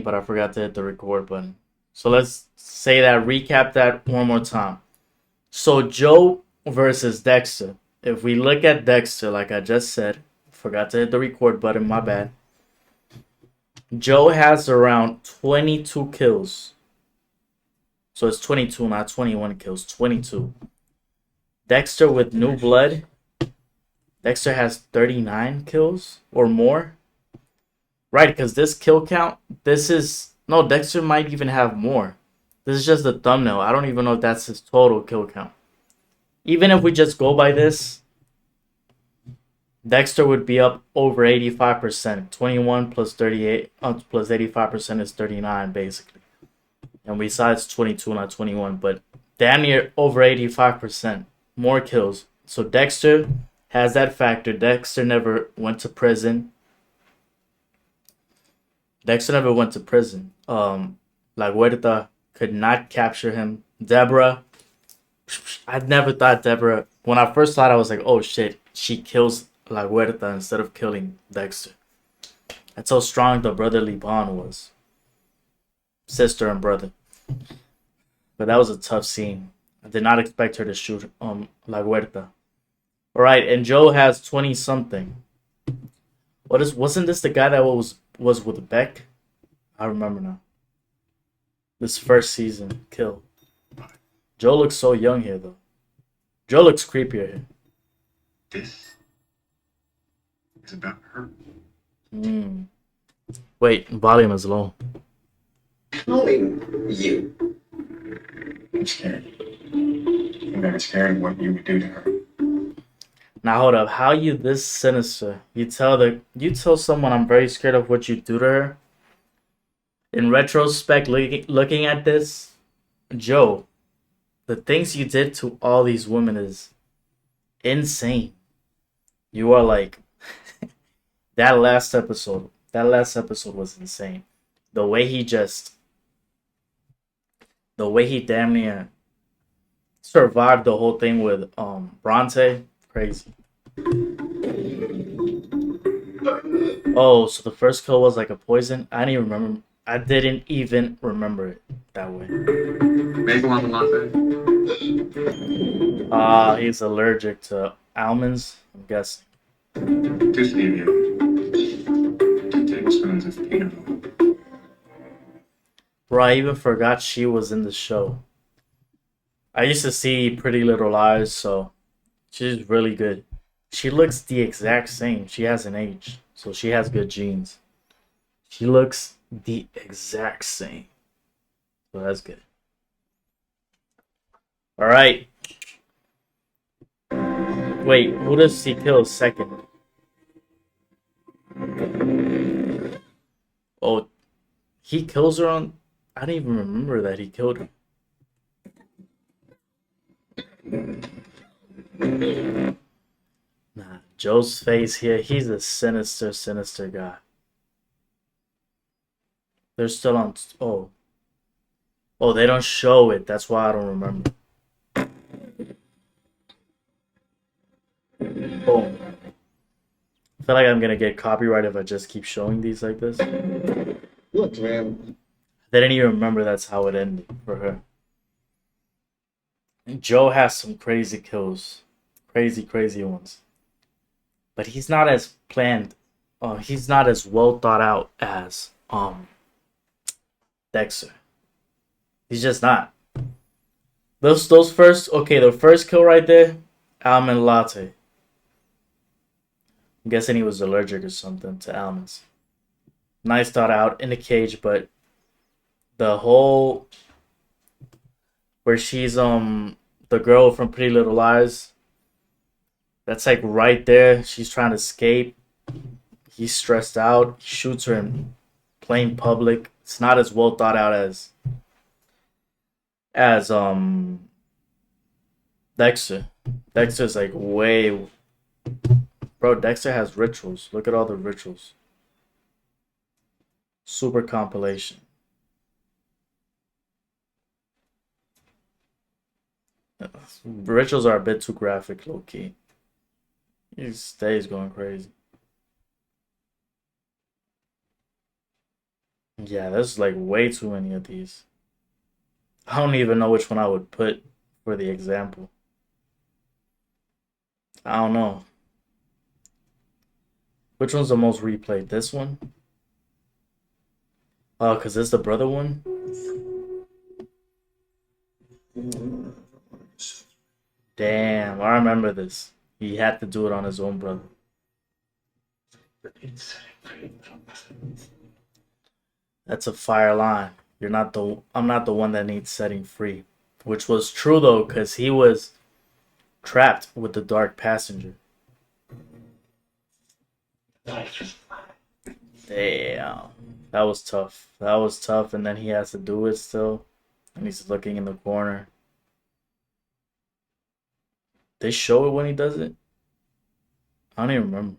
saying, but I forgot to hit the record button. So let's say that, recap that one more time. So Joe versus Dexter. If we look at Dexter, like I just said, forgot to hit the record button, my bad. Joe has around 22 kills. So it's 22, not 21 kills, 22. Dexter with new blood. Dexter has 39 kills or more. Right, because this kill count, this is... No, Dexter might even have more. This is just the thumbnail. I don't even know if that's his total kill count. Even if we just go by this, Dexter would be up over 85%. 21 plus 38 plus 85% is 39, basically. And we saw it's 22, not 21, but damn near over 85%. More kills. So Dexter has that factor. Dexter never went to prison. La Huerta could not capture him. Deborah, I never thought Deborah... When I first saw it, I was like, oh shit, she kills La Huerta instead of killing Dexter. That's how strong the brotherly bond was. Sister and brother. But that was a tough scene. I did not expect her to shoot La Huerta. Alright, and Joe has 20 something. Wasn't this the guy that was with Beck? I remember now. This first season kill. Joe looks so young here though. Joe looks creepier here. This is about her. Wait, volume is low. Calling you. I'm scared. I'm very scared of what you would do to her. Now hold up, how you this sinister? You tell someone I'm very scared of what you do to her. In retrospect, looking at this, Joe, the things you did to all these women is insane. You are like that last episode was insane. The way he damn near survived the whole thing with Bronte, crazy. Oh, so the first kill was like a poison? I didn't even remember it that way. Bagel on the latte? He's allergic to almonds, I'm guessing. 2 stevia. 2 tablespoons of peanut oil. Bro, I even forgot she was in the show. I used to see Pretty Little Lies, so she's really good. She looks the exact same. She hasn't aged, so she has good genes. She looks the exact same. So that's good. Alright. Wait, who does he kill second? Oh, he kills her on... I didn't even remember that he killed her. Nah, Joe's face here, he's a sinister guy. They're still on... Oh, they don't show it. That's why I don't remember. Boom. I feel like I'm gonna get copyright if I just keep showing these like this. Look, man. They didn't even remember that's how it ended for her. And Joe has some crazy kills. Crazy ones. But he's not as planned. He's not as well thought out as Dexter. He's just not. Those first... Okay, the first kill right there, almond latte. I'm guessing he was allergic or something to almonds. Nice thought out in the cage, but the whole... Where she's the girl from Pretty Little Lies, that's like right there. She's trying to escape. He's stressed out. He shoots her in plain public. It's not as well thought out as Dexter. Dexter's like way... Bro, Dexter has rituals. Look at all the rituals. Super compilation. Rituals are a bit too graphic, low key. He stays going crazy. Yeah, there's like way too many of these. I don't even know which one I would put for the example. I don't know. Which one's the most replayed? This one? Oh, because it's the brother one? Damn, I remember this. He had to do it on his own brother. That's a fire line. I'm not the one that needs setting free. Which was true though, because he was trapped with the dark passenger. Damn. That was tough. That was tough, and then he has to do it still. And he's looking in the corner. They show it when he does it? I don't even remember.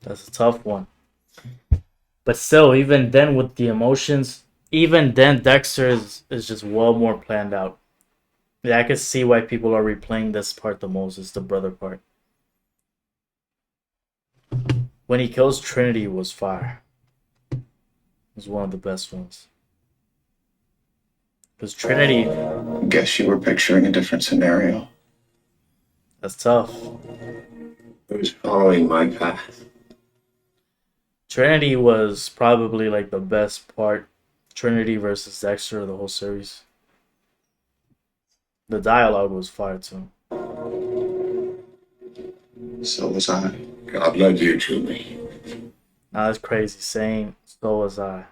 That's a tough one. But still, even then with the emotions, even then Dexter is just well more planned out. Yeah, I can see why people are replaying this part the most, is the brother part. When he kills Trinity was fire. It was one of the best ones. Because Trinity, Guess you were picturing a different scenario. that's tough. Who's following my path? Trinity was probably like the best part. Trinity versus Dexter of the whole series. The dialogue was fire too. So was I. God led you to me. Now that's crazy saying, so was I.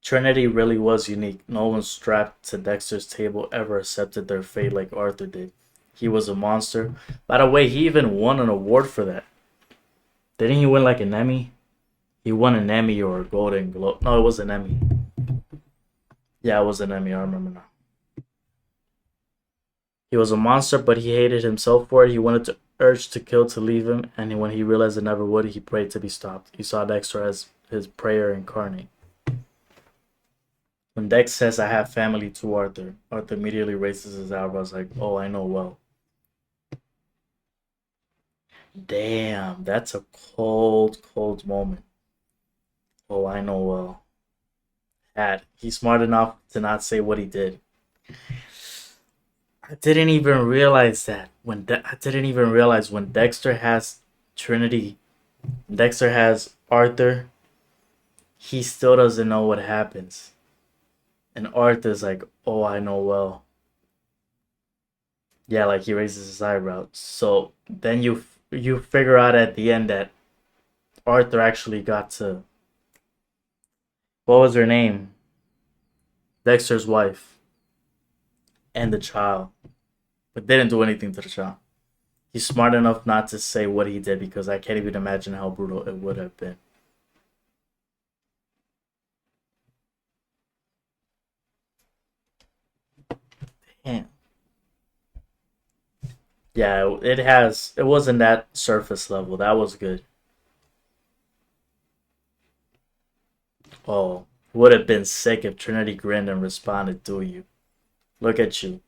Trinity really was unique. No one strapped to Dexter's table ever accepted their fate like Arthur did. He was a monster. By the way, he even won an award for that. Didn't he win like an Emmy? He won an Emmy or a Golden Globe. No, it was an Emmy. Yeah, it was an Emmy. I remember now. He was a monster, but he hated himself for it. He wanted to urge to kill to leave him, and when he realized it never would, he prayed to be stopped. He saw Dexter as his prayer incarnate. When Dex says, I have family to Arthur, Arthur immediately raises his eyebrows like, oh, I know well. Damn, that's a cold, cold moment. Oh, I know well. He's smart enough to not say what he did. I didn't even realize that I didn't even realize when Dexter has Trinity, Dexter has Arthur, he still doesn't know what happens. And Arthur's like, oh, I know well. Yeah, like he raises his eyebrows. So then you figure out at the end that Arthur actually got to, what was her name? Dexter's wife and the child, but didn't do anything to the child. He's smart enough not to say what he did because I can't even imagine how brutal it would have been. Damn. Yeah, it wasn't that surface level. That was good. Oh, would have been sick if Trinity grinned and responded, do you? Look at you.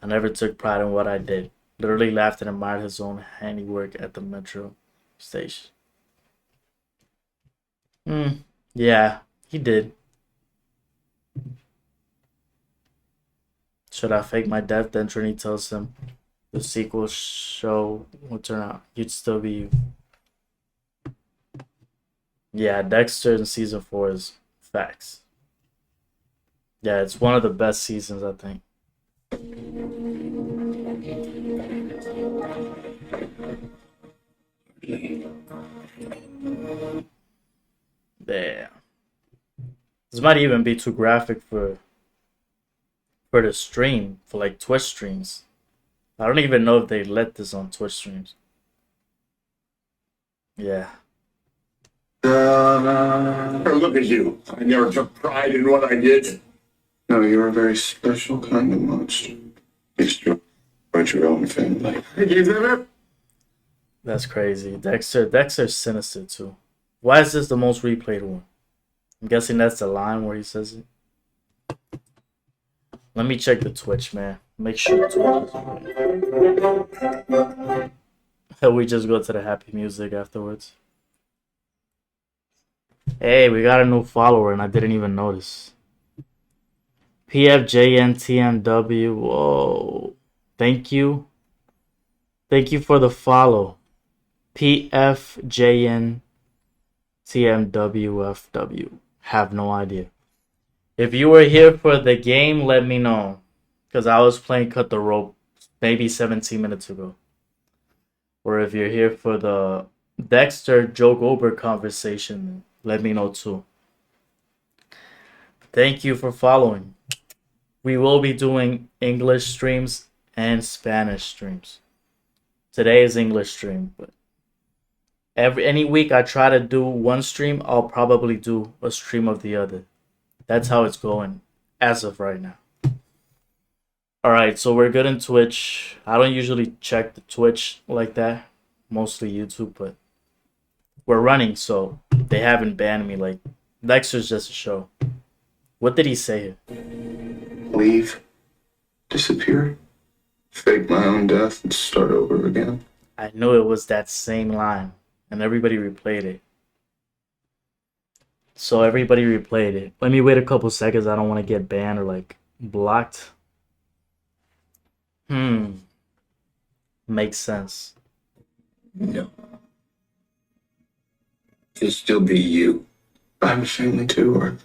I never took pride in what I did. Literally laughed and admired his own handiwork at the metro station. Hmm. Yeah, he did. Should I fake my death? Then Trinity tells him the sequel show will turn out. You'd still be you. Yeah, Dexter in season 4 is facts. Yeah, it's one of the best seasons, I think. Yeah. This might even be too graphic for the stream, for like Twitch streams. I don't even know if they let this on Twitch streams. Yeah. Look at you. I never took pride in what I did. No, you're a very special kind of monster. It's true. About your own family. That's crazy. Dexter's sinister too. Why is this the most replayed one? I'm guessing that's the line where he says it. Let me check the Twitch, man. Make sure Twitch is okay. We just go to the happy music afterwards. Hey, we got a new follower and I didn't even notice. PFJNTMW. Whoa. Thank you. Thank you for the follow. PFJNTMWFW. Have no idea. If you were here for the game, let me know. Because I was playing Cut the Rope maybe 17 minutes ago. Or if you're here for the Dexter Joe Goldberg conversation, let me know too. Thank you for following. We will be doing English streams and Spanish streams. Today is English stream, but any week I try to do one stream, I'll probably do a stream of the other. That's how it's going as of right now. Alright, so we're good in Twitch. I don't usually check the Twitch like that. Mostly YouTube, but we're running, so they haven't banned me. Like, Dexter's just a show. What did he say here? Leave. Disappear. Fake my own death and start over again. I knew it was that same line, and everybody replayed it. So everybody replayed it. Let me wait a couple seconds. I don't want to get banned or like blocked. Makes sense. No. You'll still be you. I have a family too, or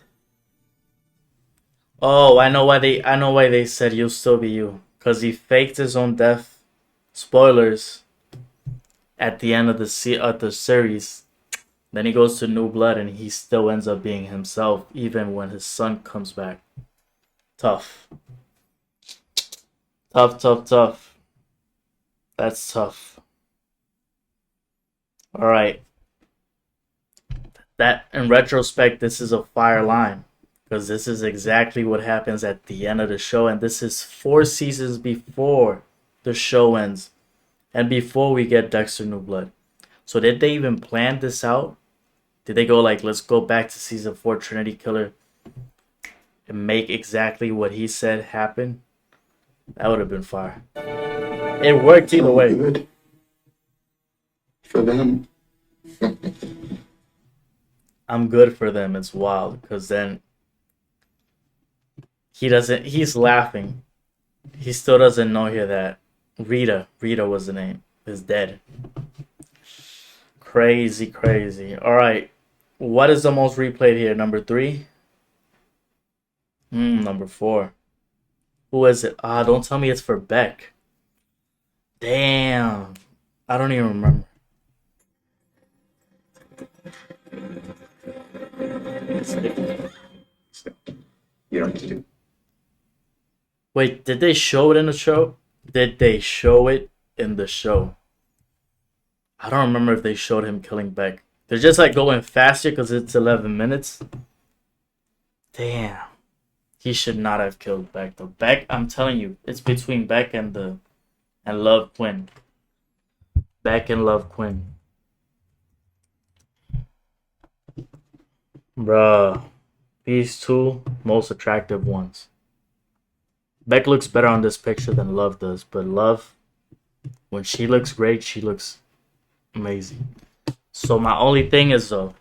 Oh, I know why they said you'll still be you. Cause he faked his own death. Spoilers. At the end of the series. Then he goes to New Blood and he still ends up being himself even when his son comes back. Tough. Tough. That's tough. Alright. That, in retrospect, this is a fire line. Because this is exactly what happens at the end of the show. And this is 4 seasons before the show ends. And before we get Dexter New Blood. So did they even plan this out? Did they go like, let's go back to season 4 Trinity Killer and make exactly what he said happen? That would have been fire. It worked either way. good for them. I'm good for them. It's wild because then he's laughing. He still doesn't know here that Rita was the name, is dead. Crazy. All right. What is the most replayed here? Number 3? Number 4. Who is it? Don't tell me it's for Beck. Damn. I don't even remember. You don't need to do. Wait, did they show it in the show? Did they show it in the show? I don't remember if they showed him killing Beck. They're just like going faster because it's 11 minutes. Damn. He should not have killed Beck though. Beck, I'm telling you, it's between Beck and Love Quinn. Beck and Love Quinn. Bruh. These two most attractive ones. Beck looks better on this picture than Love does, but Love, when she looks great, she looks amazing. So my only thing is though,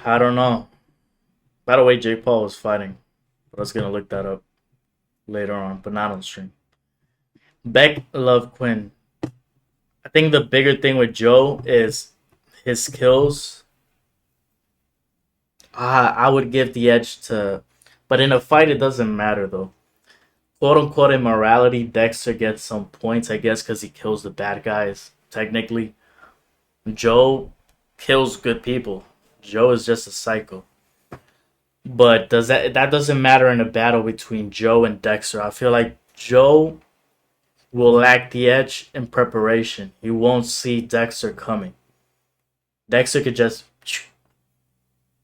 I don't know. By the way, Jake Paul was fighting, but I was gonna look that up later on, but not on stream. Beck, Love, Quinn. I think the bigger thing with Joe is his kills. I would give the edge to, but in a fight it doesn't matter though. Quote unquote in morality, Dexter gets some points, I guess, because he kills the bad guys. Technically, Joe kills good people. Joe is just a psycho. But that doesn't matter in a battle between Joe and Dexter. I feel like Joe will lack the edge in preparation. He won't see Dexter coming. Dexter could just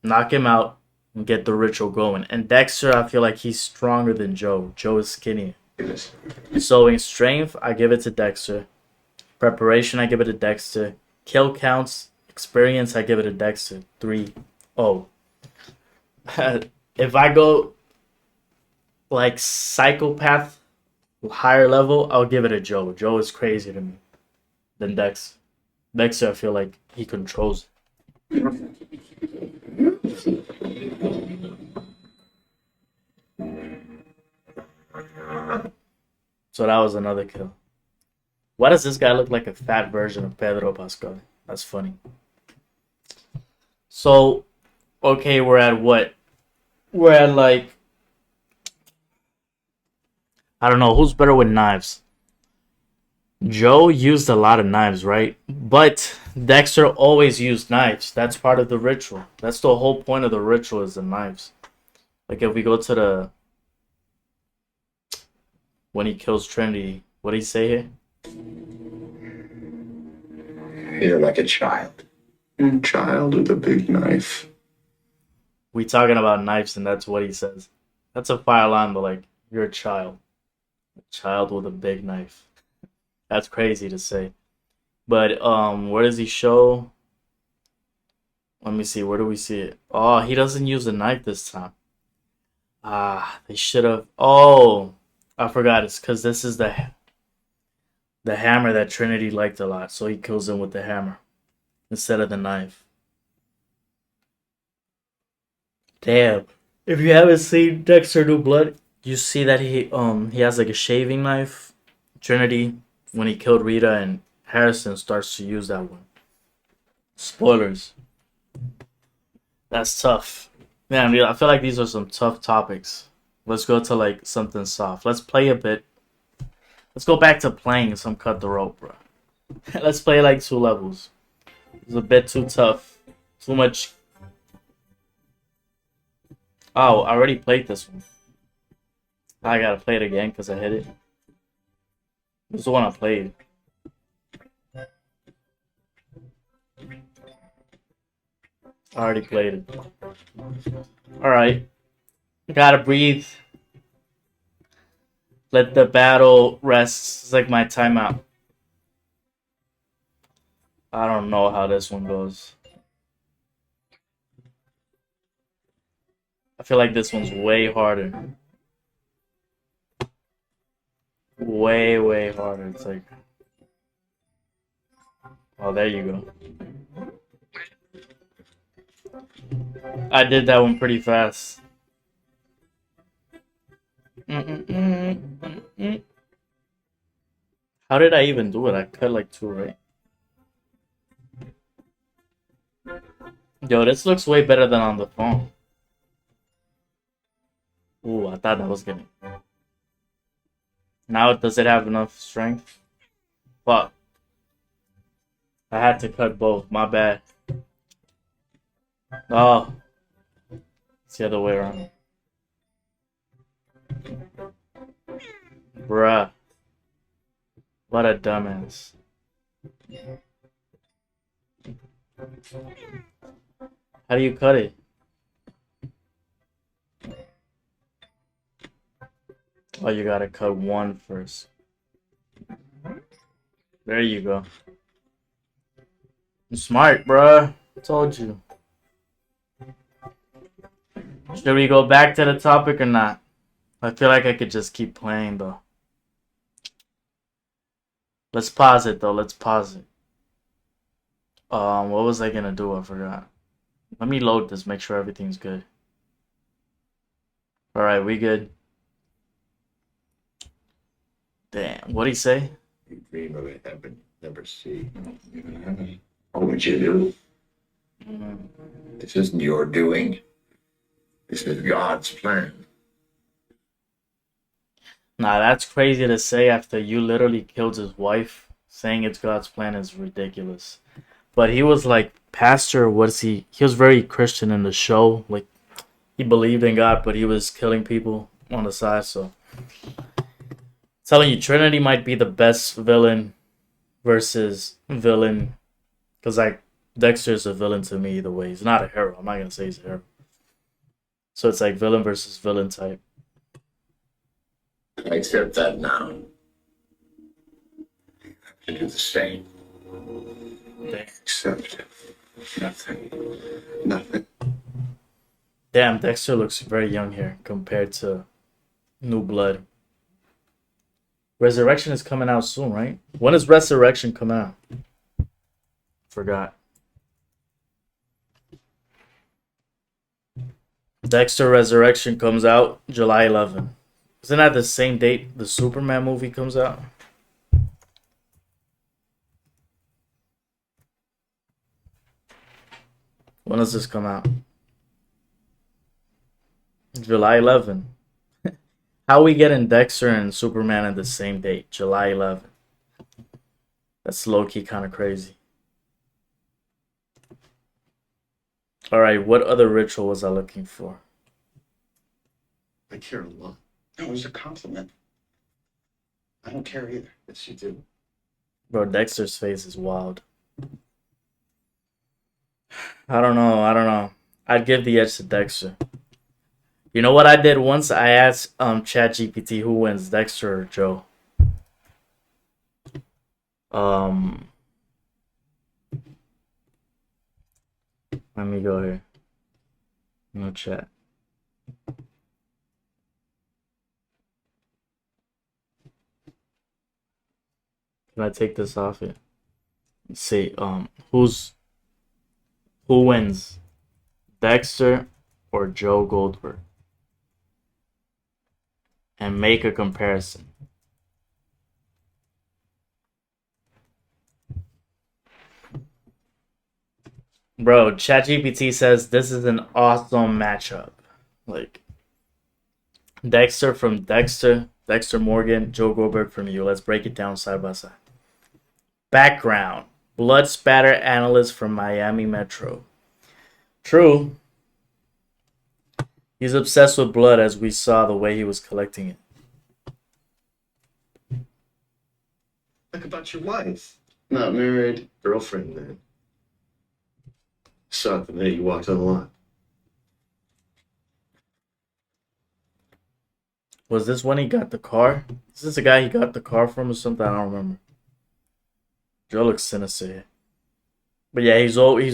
knock him out and get the ritual going. And Dexter, I feel like he's stronger than Joe. Joe is skinny. So in strength, I give it to Dexter. Preparation, I give it to Dexter. Kill counts, experience, I give it to Dexter. 3-0. If I go like psychopath, higher level, I'll give it to Joe. Joe is crazier to me than Dex. Dexter, I feel like he controls it. So that was another kill. Why does this guy look like a fat version of Pedro Pascal? That's funny. So, okay, we're at what? We're at like, I don't know, who's better with knives? Joe used a lot of knives, right? But Dexter always used knives. That's part of the ritual. That's the whole point of the ritual is the knives. Like if we go to the when he kills Trinity, what did he say here? You're like a child. You're a child with a big knife. We talking about knives, and that's what he says. That's a fire line, but like you're a child with a big knife. That's crazy to say. But where does he show? Let me see. Where do we see it? Oh, he doesn't use a knife this time. Ah, they should have. Oh, I forgot. It's because this is the hammer that Trinity liked a lot, so he kills him with the hammer instead of the knife. Damn. If you haven't seen Dexter New Blood, you see that he has like a shaving knife. Trinity, when he killed Rita, and Harrison starts to use that one. Spoilers. That's tough. Man, dude, I feel like these are some tough topics. Let's go to like something soft. Let's play a bit. Let's go back to playing some cut the rope, bro. Let's play like 2 levels. It's a bit too tough. Too much. Oh, I already played this one. I gotta play it again because I hit it. This is the one I played. I already played it. Alright. Gotta breathe. Let the battle rest. It's like my timeout. I don't know how this one goes. I feel like this one's way harder. Way, way harder. It's like... Oh, there you go. I did that one pretty fast. How did I even do it? I cut like 2, right? Yo, this looks way better than on the phone. Ooh, I thought that was getting... Now, does it have enough strength? Fuck. I had to cut both. My bad. Oh. It's the other way around. Bruh. What a dumbass. How do you cut it? Oh, you gotta cut one first. There you go. I'm smart, bruh. Told you. Should we go back to the topic or not? I feel like I could just keep playing though. Let's pause it though. Let's pause it. What was I gonna do? I forgot. Let me load this. Make sure everything's good. All right, we good. Damn. What'd he say? You dream of it, but never see. What would you do? This isn't your doing. This is God's plan. Nah, that's crazy to say after you literally killed his wife. Saying it's God's plan is ridiculous. But he was like pastor. What's he? He was very Christian in the show. Like he believed in God, but he was killing people on the side. So, telling you, Trinity might be the best villain versus villain. Because like Dexter's a villain to me either way. He's not a hero. I'm not gonna say he's a hero. So it's like villain versus villain type. I accept that now. You have to do the same. Accept nothing. Nothing. Damn, Dexter looks very young here compared to New Blood. Resurrection is coming out soon, right? When is Resurrection coming out? Forgot. Dexter Resurrection comes out July 11th. Isn't that the same date the Superman movie comes out? When does this come out? July 11th. How we getting Dexter and Superman at the same date? July 11th. That's low-key kind of crazy. Alright, what other ritual was I looking for? I care a lot. No, it was a compliment. I don't care either. Yes, you do. Bro, Dexter's face is wild. I don't know. I'd give the edge to Dexter. You know what I did once? I asked ChatGPT who wins, Dexter or Joe. Let me go here. No chat. Can I take this off here? Let's see. Who wins, Dexter or Joe Goldberg? And make a comparison. Bro, ChatGPT says this is an awesome matchup. Like Dexter from Dexter Morgan, Joe Goldberg from you. Let's break it down side by side. Background: blood spatter analyst from Miami Metro. True. He's obsessed with blood, as we saw the way he was collecting it. Like about your wife. Not married. Girlfriend, then. Saw it the minute you walked on the line. Was this when he got the car? Is this the guy he got the car from or something? I don't remember. Joe looks sinister here. But yeah, he's really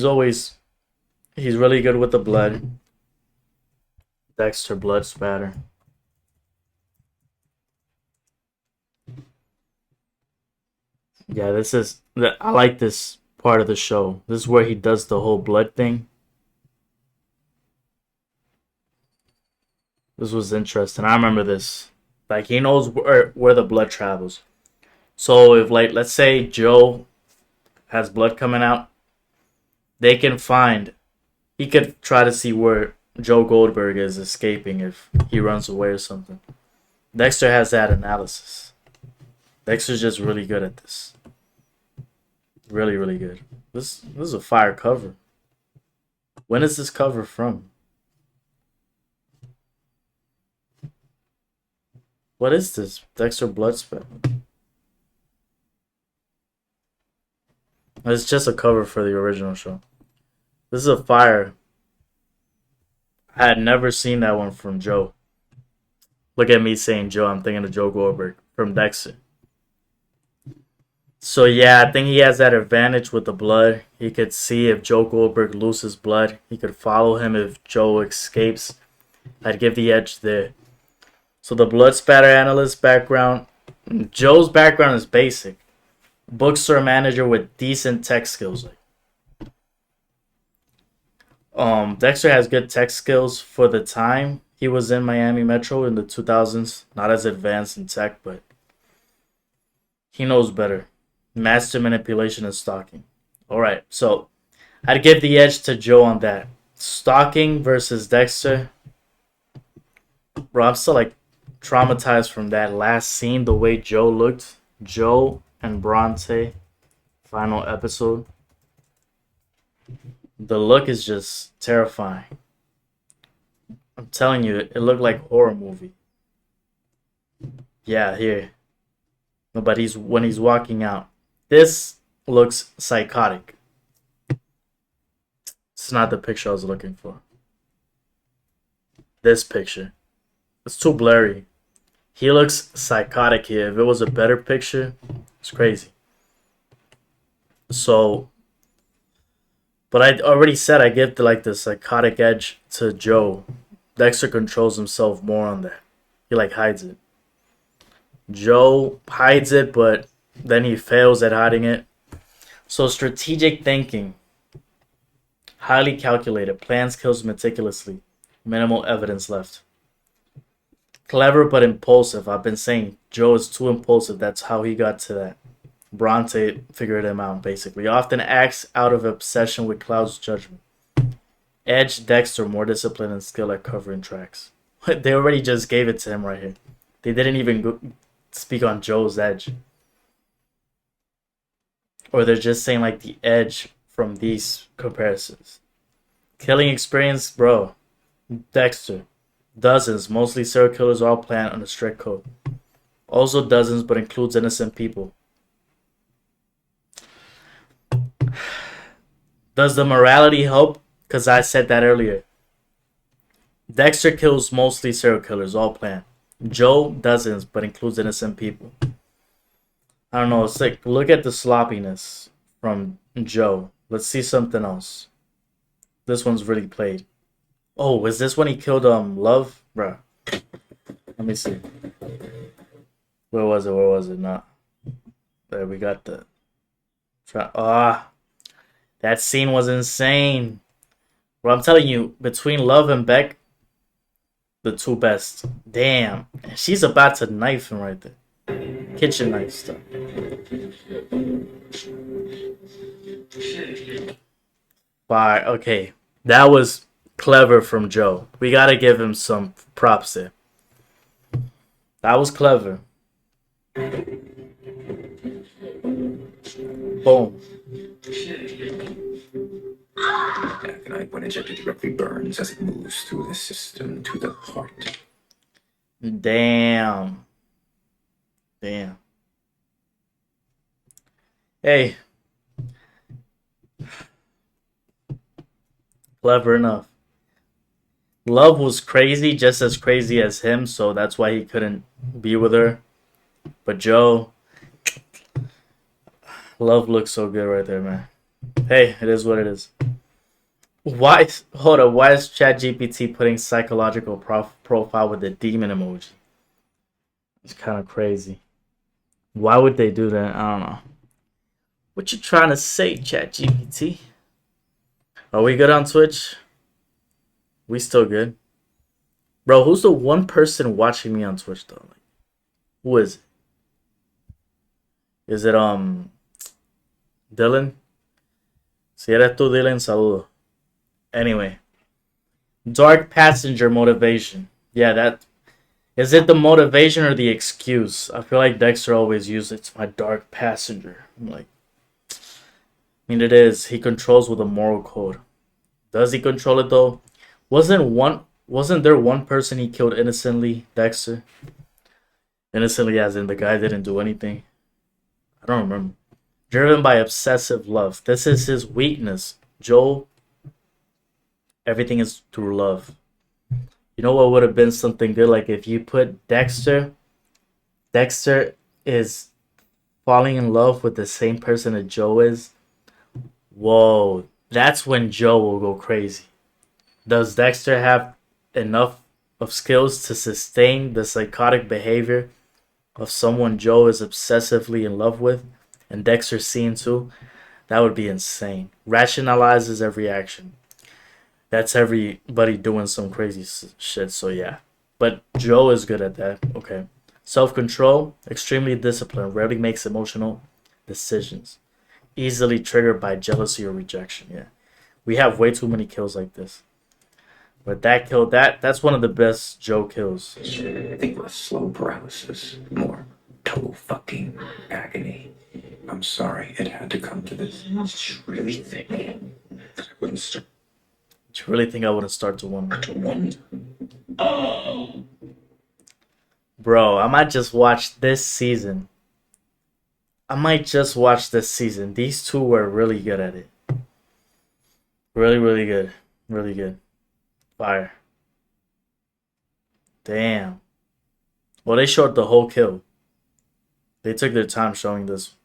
good with the blood. Dexter blood spatter. Yeah, I like this part of the show. This is where he does the whole blood thing. This was interesting. I remember this. Like, he knows where the blood travels. So if, like, let's say Joe has blood coming out, he could try to see where Joe Goldberg is escaping if he runs away or something. Dexter has that analysis. Dexter's just really good at this. Really, really good. This is a fire cover. When is this cover from? What is this? Dexter Bloodspat. It's just a cover for the original show. This is a fire. I had never seen that one from Joe. Look at me saying Joe. I'm thinking of Joe Goldberg from Dexter. So yeah, I think he has that advantage with the blood. He could see if Joe Goldberg loses blood. He could follow him if Joe escapes. I'd give the edge there. So the blood spatter analyst background. Joe's background is basic. Bookstore manager with decent tech skills. Dexter has good tech skills for the time he was in Miami Metro in the 2000s. Not as advanced in tech, but he knows better. Master manipulation and stalking. Alright, so I'd give the edge to Joe on that. Stalking versus Dexter. Bro, I'm still like traumatized from that last scene, the way Joe looked. Joe and Bronte, final episode. The look is just terrifying. I'm telling you, it looked like a horror movie. Yeah, here. No, but when he's walking out. This looks psychotic. It's not the picture I was looking for. This picture. It's too blurry. He looks psychotic here. If it was a better picture, it's crazy. So, but I already said I give the psychotic edge to Joe. Dexter controls himself more on that. He hides it. Joe hides it, but then he fails at hiding it. So strategic thinking. Highly calculated. Plans kills meticulously. Minimal evidence left. Clever but impulsive. I've been saying Joe is too impulsive. That's how he got to that. Bronte figured him out, basically. Often acts out of obsession with Cloud's judgment. Edge, Dexter, more discipline and skill at covering tracks. They already just gave it to him right here. They didn't even speak on Joe's edge. Or they're just saying like the edge from these comparisons. Killing experience, bro. Dexter. Dozens, mostly serial killers, all planned on a strict code. Also dozens, but includes innocent people. Does the morality help? Because I said that earlier. Dexter kills mostly serial killers, all planned. Joe, dozens, but includes innocent people. I don't know, it's like, look at the sloppiness from Joe. Let's see something else. This one's really played. Oh, is this when he killed Love? Bruh. Let me see. Where was it? Not. There, we got the... that scene was insane. Bro, I'm telling you, between Love and Beck, the two best. Damn. She's about to knife him right there. Kitchen knife stuff. Fire. Okay. That was clever from Joe. We gotta give him some props there. That was clever. Boom. Aconite, when injected, directly burns as it moves through the system to the heart. Damn. Hey. Clever enough. Love was crazy, just as crazy as him, so that's why he couldn't be with her. But Joe, Love looks so good right there, man. Hey, it is what it is. Why is ChatGPT putting psychological profile with the demon emoji? It's kind of crazy. Why would they do that? I don't know. What you trying to say, ChatGPT? Are we good on Twitch? We still good? Bro, who's the one person watching me on Twitch though? Like, who is it? Is it Dylan? Si eres tú, Dylan, saludo. Anyway. Dark passenger motivation. Yeah, that... Is it the motivation or the excuse? I feel like Dexter always used it's my dark passenger. I'm like... I mean, it is. He controls with a moral code. Does he control it though? Wasn't there one person he killed innocently, Dexter? Innocently as in the guy didn't do anything. I don't remember. Driven by obsessive love. This is his weakness. Joel, everything is through love. You know what would have been something good? Like if you put Dexter is falling in love with the same person that Joe is. Whoa, that's when Joe will go crazy. Does Dexter have enough of skills to sustain the psychotic behavior of someone Joe is obsessively in love with, and Dexter's seen too? That would be insane. Rationalizes every action. That's everybody doing some crazy shit, so yeah. But Joe is good at that. Okay. Self-control, extremely disciplined, rarely makes emotional decisions. Easily triggered by jealousy or rejection, yeah. We have way too many kills like this. But that kill, that's one of the best Joe kills. I think less slow paralysis, more total fucking agony. I'm sorry it had to come to this. It's really thick. I wouldn't start Do you really think I wouldn't start to wonder? Oh. Bro, I might just watch this season. These two were really good at it. Really, really good. Really good. Fire. Damn. Well, they showed the whole kill. They took their time showing this.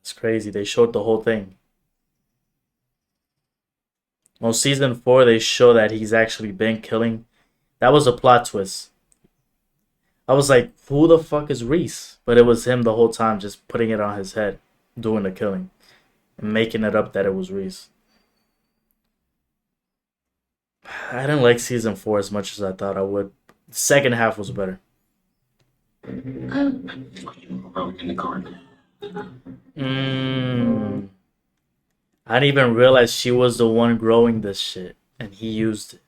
It's crazy. They showed the whole thing. Well, season 4, they show that he's actually been killing. That was a plot twist. I was like, who the fuck is Reese? But it was him the whole time, just putting it on his head, doing the killing, and making it up that it was Reese. I didn't like season 4 as much as I thought I would. The second half was better. Growing in the garden. Mm. I didn't even realize she was the one growing this shit, and he used it.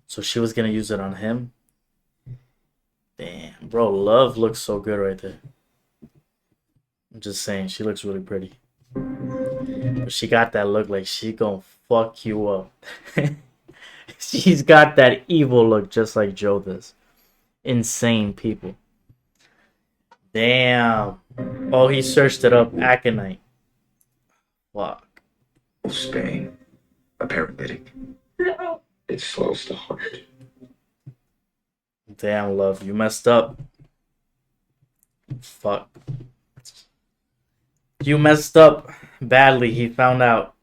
So she was gonna use it on him. Damn, bro, Love looks so good right there. I'm just saying, she looks really pretty. But she got that look like she gonna fuck you up. She's got that evil look just like Joe does. Insane people. Damn. Oh, he searched it up. Aconite. Fuck. Spain. A paralytic. It slows the heart. Damn, Love, you messed up. Fuck. You messed up badly. He found out.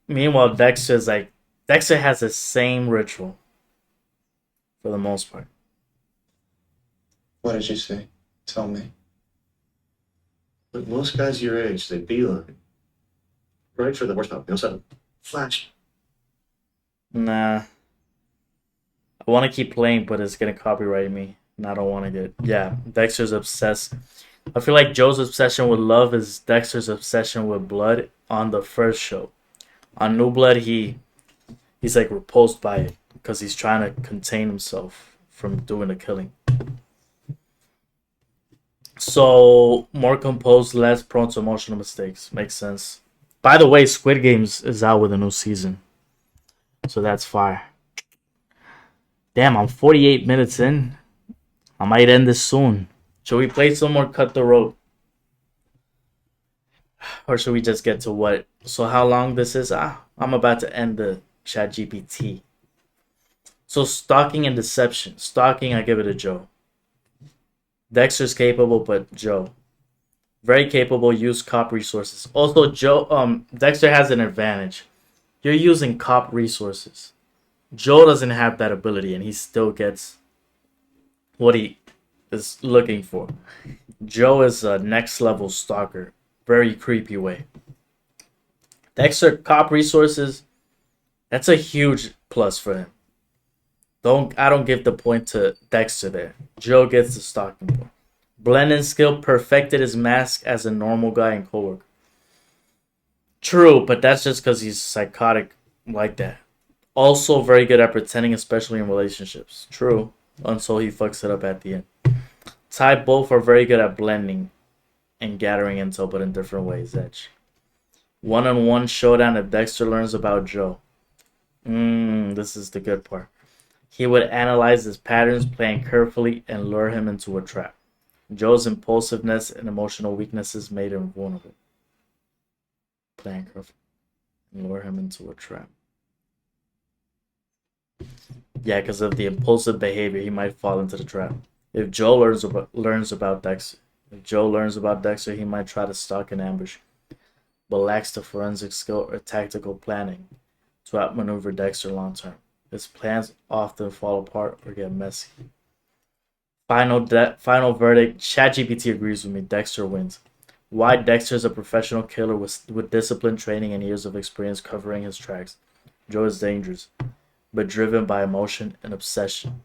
Meanwhile, Dexter has the same ritual for the most part. What did you say? Tell me. Look, most guys your age, they beeline. Right for the horsepower. They also have flash. Nah. I want to keep playing, but it's gonna copyright me, and I don't want to get. Yeah, Dexter's obsessed. I feel like Joe's obsession with love is Dexter's obsession with blood on the first show. On New Blood, he's like repulsed by it because he's trying to contain himself from doing the killing. So more composed, less prone to emotional mistakes. Makes sense. By the way, Squid Games is out with a new season, so that's fire. Damn, I'm 48 minutes in. I might end this soon. Should we play some more Cut the Rope? Or should we just get to what? So how long this is? I'm about to end the Chat GPT. So stalking and deception. Stalking, I give it a Joe. Dexter's capable, but Joe. Very capable, use cop resources. Also, Dexter has an advantage. You're using cop resources. Joe doesn't have that ability, and he still gets what he is looking for. Joe is a next level stalker. Very creepy way. Dexter cop resources, that's a huge plus for him. I don't give the point to Dexter there. Joe gets the stalking point. Blending skill perfected his mask as a normal guy in Cowork. True, but that's just because he's psychotic like that. Also very good at pretending, especially in relationships. True, until he fucks it up at the end. Ty both are very good at blending and gathering intel, but in different ways. Edge. One-on-one showdown if Dexter learns about Joe. This is the good part. He would analyze his patterns, plan carefully, and lure him into a trap. Joe's impulsiveness and emotional weaknesses made him vulnerable. Plan carefully and lure him into a trap. Yeah, because of the impulsive behavior, he might fall into the trap. If Joe learns about Dexter, he might try to stalk and ambush, but lacks the forensic skill or tactical planning to outmaneuver Dexter long term. His plans often fall apart or get messy. Final verdict. ChatGPT agrees with me. Dexter wins. Why? Dexter is a professional killer with discipline, training, and years of experience covering his tracks. Joe is dangerous, but driven by emotion and obsession.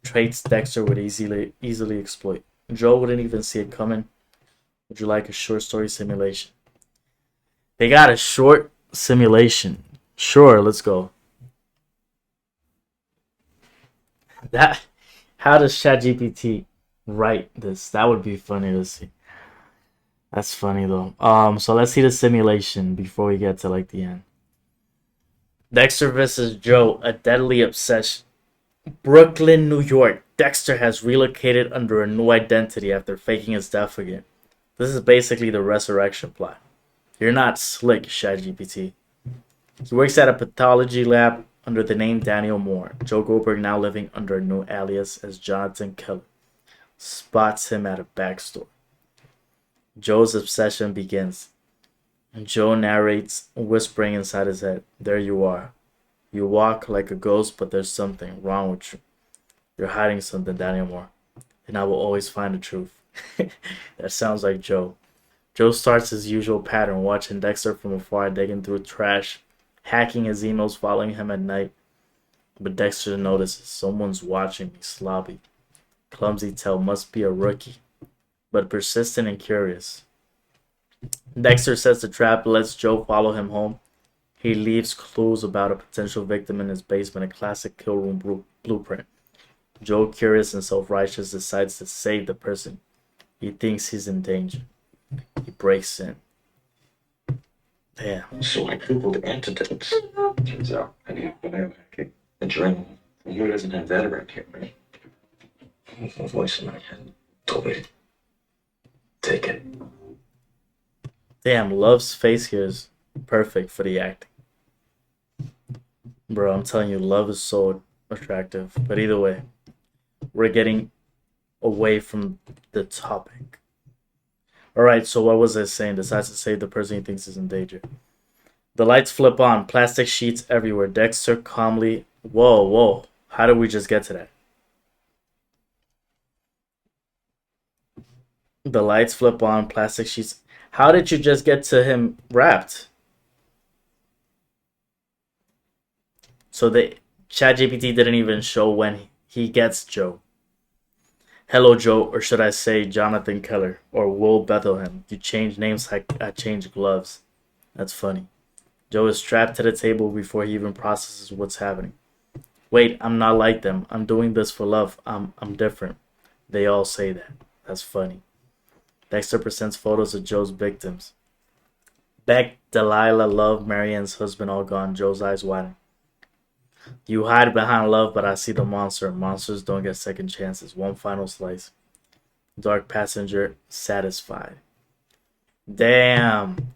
Traits Dexter would easily exploit. Joe wouldn't even see it coming. Would you like a short story simulation? They got a short simulation. Sure, let's go. How does ChatGPT write this? That would be funny to see. That's funny though. So let's see the simulation before we get to like the end. Dexter versus Joe, a deadly obsession. Brooklyn, New York. Dexter has relocated under a new identity after faking his death again. This is basically the resurrection plot. You're not slick, ChatGPT. He works at a pathology lab under the name Daniel Moore. Joe Goldberg, now living under a new alias as Jonathan Keller, spots him at a back store. Joe's obsession begins. Joe narrates, whispering inside his head, "There you are. You walk like a ghost, but there's something wrong with you. You're hiding something, Daniel Moore, and I will always find the truth." That sounds like Joe. Joe starts his usual pattern, watching Dexter from afar, digging through trash, hacking his emails, following him at night. But Dexter notices someone's watching me sloppy. Clumsy tell must be a rookie, but persistent and curious. Dexter sets the trap, lets Joe follow him home. He leaves clues about a potential victim in his basement, a classic kill room blueprint. Joe, curious and self-righteous, decides to save the person. He thinks he's in danger. He breaks in. Damn. So I googled antidotes. Turns out I need a biohacking adrenaline. And who doesn't have that around here, right? A voice in my head told me, take it. Damn, Love's face here is perfect for the acting. Bro, I'm telling you, Love is so attractive. But either way, we're getting away from the topic. Alright, so what was I saying? Decides to save the person he thinks is in danger. The lights flip on, plastic sheets everywhere. Dexter calmly... Whoa. How did we just get to that? The lights flip on, plastic sheets... How did you just get to him wrapped? So the ChatGPT didn't even show when he gets Joe. Hello, Joe, or should I say Jonathan Keller, or Will Bethlehem. You change names like I change gloves. That's funny. Joe is strapped to the table before he even processes what's happening. Wait, I'm not like them. I'm doing this for love. I'm different. They all say that. That's funny. Dexter presents photos of Joe's victims. Beck, Delilah, Love, Marianne's husband all gone. Joe's eyes widen. You hide behind Love, but I see the monster. Monsters don't get second chances. One final slice. Dark passenger satisfied. Damn.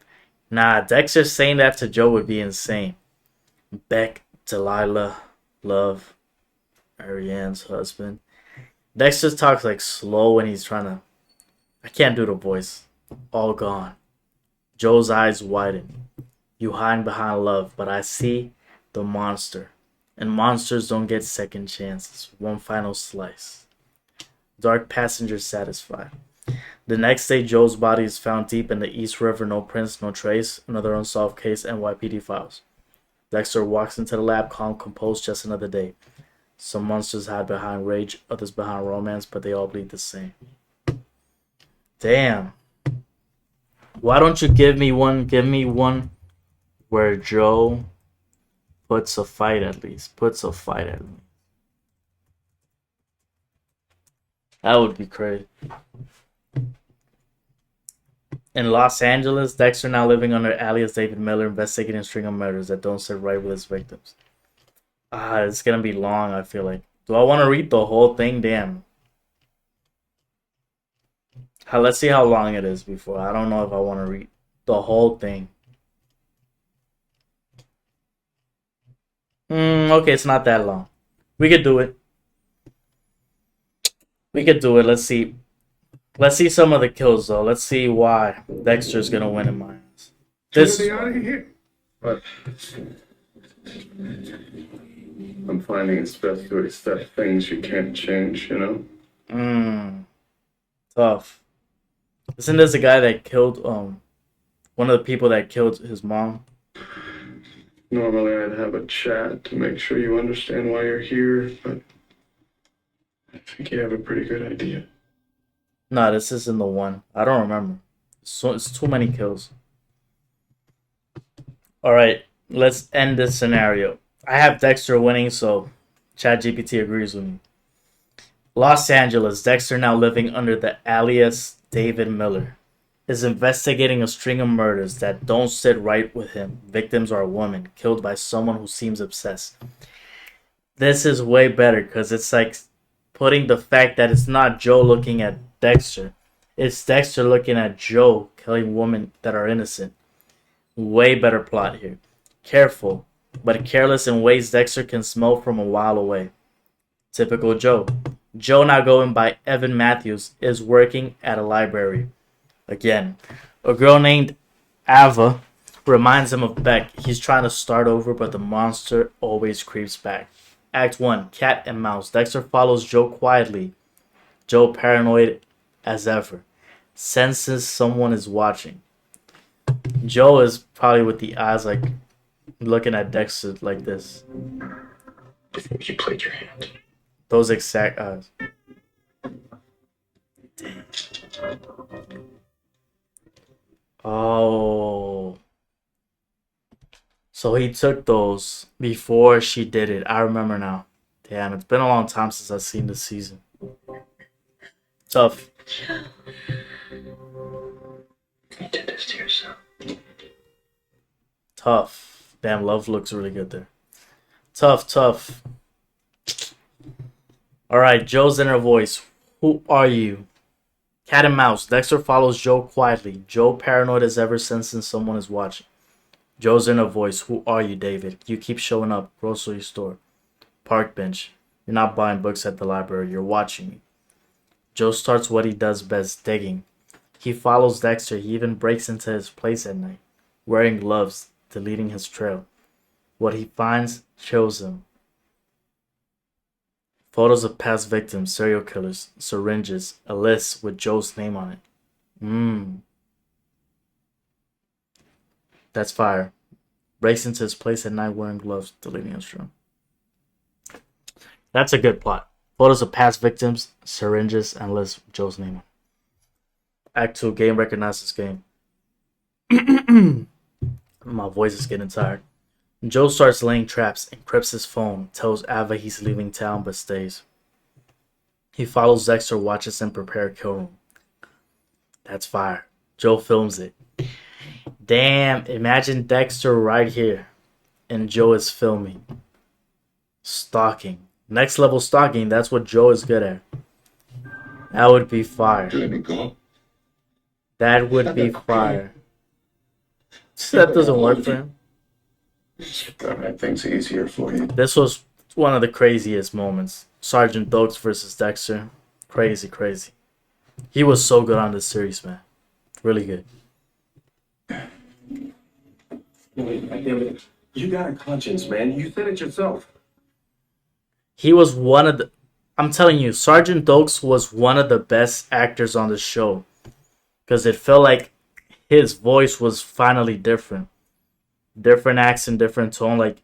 Nah, Dexter saying that to Joe would be insane. Beck, Delilah, Love, Marianne's husband. Dexter talks like slow when he's trying to... I can't do the voice. All gone. Joe's eyes widen. You hide behind Love, but I see the monster. And monsters don't get second chances. One final slice. Dark passenger satisfied. The next day, Joe's body is found deep in the East River. No prints, no trace. Another unsolved case. NYPD files. Dexter walks into the lab, calm, composed, just another day. Some monsters hide behind rage, others behind romance, but they all bleed the same. Damn. Why don't you give me one? Give me one where Joe puts a fight at least. That would be crazy. In Los Angeles, Dexter, now living under alias David Miller, investigating a string of murders that don't sit right with his victims. It's gonna be long, I feel like. Do I want to read the whole thing? Damn. Let's see how long it is before. I don't know if I want to read the whole thing. Okay, it's not that long. We could do it. Let's see. Let's see some of the kills, though. Let's see why Dexter's gonna win in my eyes. Get me out of here. But I'm finding it's best to accept things you can't change, you know? Tough. Isn't this the guy that killed one of the people that killed his mom? Normally I'd have a chat to make sure you understand why you're here, but I think you have a pretty good idea. Nah, this isn't the one. I don't remember. So it's too many kills. Alright, let's end this scenario. I have Dexter winning, so ChatGPT agrees with me. Los Angeles, Dexter, now living under the alias David Miller, is investigating a string of murders that don't sit right with him. Victims are women, killed by someone who seems obsessed. This is way better because it's like putting the fact that it's not Joe looking at Dexter. It's Dexter looking at Joe killing women that are innocent. Way better plot here. Careful, but careless in ways Dexter can smell from a while away. Typical Joe. Joe, now going by Evan Matthews, is working at a library. Again, a girl named Ava reminds him of Beck. He's trying to start over, but the monster always creeps back. Act 1, Cat and Mouse. Dexter follows Joe quietly. Joe, paranoid as ever, senses someone is watching. Joe is probably with the eyes like looking at Dexter like this. before you played your hand. Those exact. Oh. So he took those before she did it. I remember now. Damn, it's been a long time since I've seen this season. Tough. You did this to yourself. Tough. Damn, Love looks really good there. Tough. Alright, Joe's inner voice. Who are you? Cat and mouse. Dexter follows Joe quietly. Joe paranoid as ever sensing someone is watching. Joe's inner voice. Who are you, David? You keep showing up. Grocery store. Park bench. You're not buying books at the library. You're watching me. Joe starts what he does best, digging. He follows Dexter. He even breaks into his place at night, wearing gloves, deleting his trail. What he finds chills him. Photos of past victims, serial killers, syringes, a list with Joe's name on it. That's fire. Breaks into his place at night wearing gloves, deleting his trail. That's a good plot. Photos of past victims, syringes, and lists with Joe's name on it. Act 2, game recognizes game. My voice is getting tired. Joe starts laying traps, encrypts his phone, tells Ava he's leaving town but stays. He follows Dexter, watches him prepare a kill room. That's fire. Joe films it. Damn, imagine Dexter right here and Joe is filming. Stalking. Next level stalking, that's what Joe is good at. That would be fire. Let me go. That would be fire. That doesn't work for him. Gotta make things easier for you. This was one of the craziest moments. Sergeant Dokes versus Dexter. Crazy. He was so good on this series, man. Really good. You got a conscience, man. You said it yourself. He was one of the... I'm telling you, Sergeant Dokes was one of the best actors on the show. Because it felt like his voice was finally different. Different accent, different tone. Like,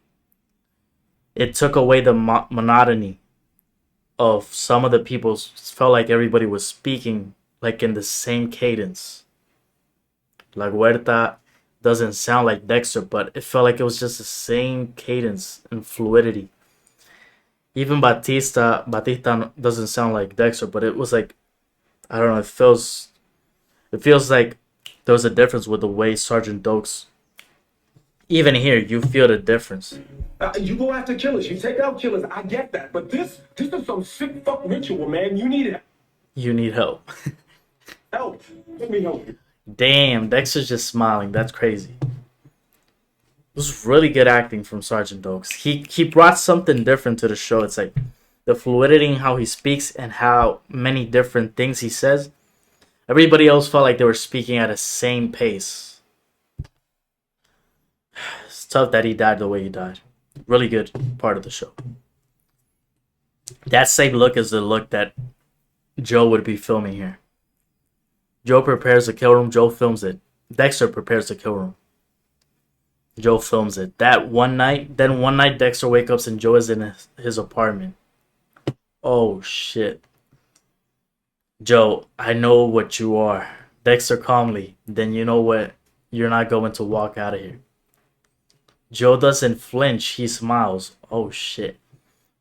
it took away the monotony of some of the people. It felt like everybody was speaking like in the same cadence. Like Huerta doesn't sound like Dexter, but it felt like it was just the same cadence and fluidity. Even Batista doesn't sound like Dexter, but it was like, I don't know, it feels like there was a difference with the way Sergeant Dokes. Even here, you feel the difference. You go after killers. You take out killers. I get that. But this is some sick fuck ritual, man. You need it. You need help. Help. Let me help you. Damn, Dexter's just smiling. That's crazy. It was really good acting from Sergeant Dokes. He brought something different to the show. It's like the fluidity in how he speaks and how many different things he says. Everybody else felt like they were speaking at the same pace. It's tough that he died the way he died. Really good part of the show. That same look is the look that Joe would be filming here. Joe prepares the kill room. Joe films it. Dexter prepares the kill room. Joe films it. Then one night, Dexter wakes up and Joe is in his apartment. Oh, shit. Joe, I know what you are. Dexter calmly. Then you know what? You're not going to walk out of here. Joe doesn't flinch. He smiles. Oh, shit.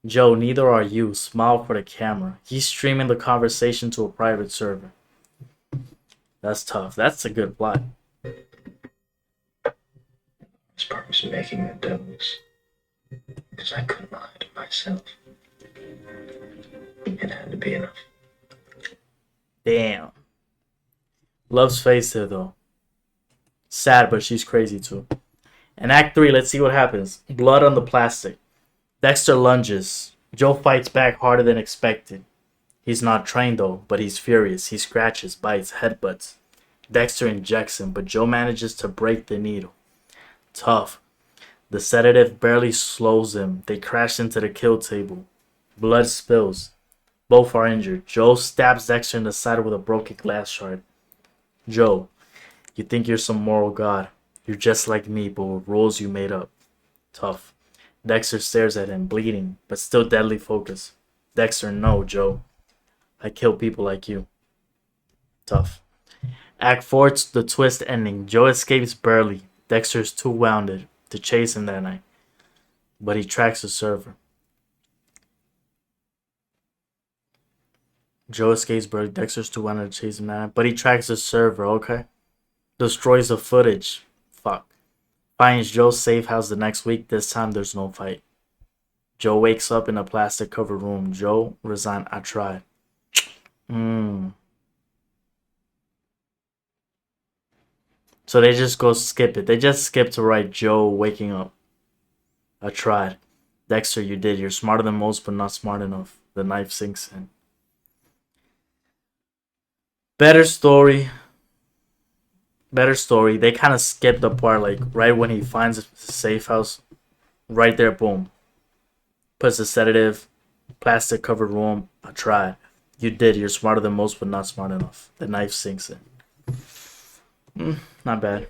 Joe, neither are you. Smile for the camera. He's streaming the conversation to a private server. That's tough. That's a good plot. This part was making the devils. Because I couldn't hide myself. It had to be enough. Damn. Love's face there, though. Sad, but she's crazy, too. In Act 3, let's see what happens. Blood on the plastic. Dexter lunges. Joe fights back harder than expected. He's not trained, though, but he's furious. He scratches, bites, headbutts. Dexter injects him, but Joe manages to break the needle. Tough. The sedative barely slows him. They crash into the kill table. Blood spills. Both are injured. Joe stabs Dexter in the side with a broken glass shard. Joe, you think you're some moral god. You're just like me, but with rules you made up. Tough. Dexter stares at him, bleeding, but still deadly focused. Dexter, no, Joe. I kill people like you. Tough. Act 4, the twist ending. Joe escapes barely. Dexter's too wounded to chase him that night, but he tracks the server. Joe escapes barely. Dexter's too wounded to chase him that night, but he tracks the server, okay? Destroys the footage. Fuck. Finds Joe's safe house the next week. This time there's no fight. Joe wakes up in a plastic covered room. Joe, resign. I tried. So they just go skip it. They just skip to write Joe waking up. I tried. Dexter, you did. You're smarter than most, but not smart enough. The knife sinks in. Better story. They kind of skipped the part, like, right when he finds his safe house. Right there, boom. Puts a sedative. Plastic covered room. I tried. You did. You're smarter than most, but not smart enough. The knife sinks in. Not bad.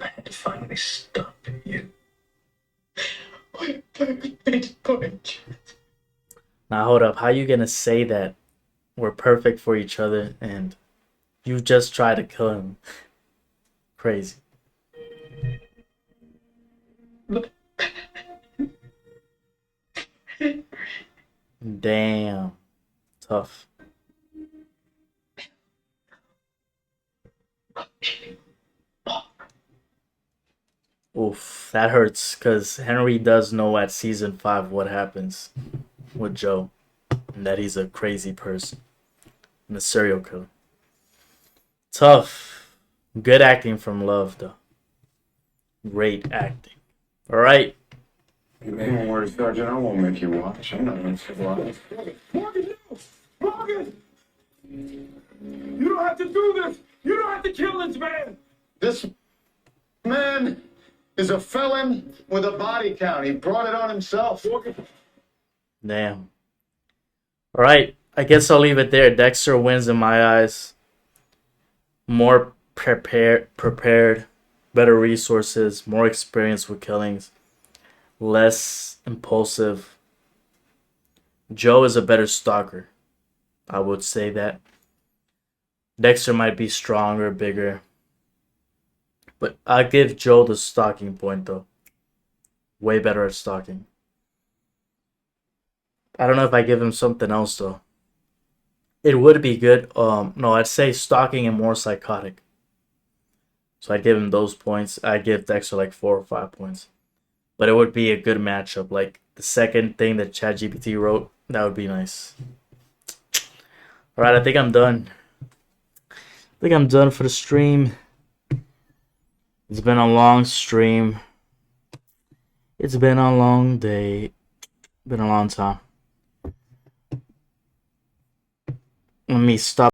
I had to finally stop you. Now hold up. How you gonna say that we're perfect for each other and you just try to kill him? Crazy. Damn. Tough. Oof, that hurts because Henry does know at season 5 what happens with Joe and that he's a crazy person and a serial killer. Tough. Good acting from Love, though. Great acting. All right. Don't worry, Sergeant. I won't make you watch. I'm not going to watch. Morgan, no! Morgan! You don't have to do this! You don't have to kill this man! This man is a felon with a body count. He brought it on himself. Damn. All right. I guess I'll leave it there. Dexter wins in my eyes. More prepared, better resources, more experience with killings, less impulsive. Joe is a better stalker. I would say that. Dexter might be stronger, bigger. But I give Joe the stalking point, though. Way better at stalking. I don't know if I give him something else, though. It would be good. No, I'd say stalking and more psychotic. So I'd give him those points. I'd give Dexter like 4 or 5 points. But it would be a good matchup. Like the second thing that ChatGPT wrote, that would be nice. Alright, I think I'm done. For the stream. It's been a long stream. It's been a long day. Been a long time. Let me stop.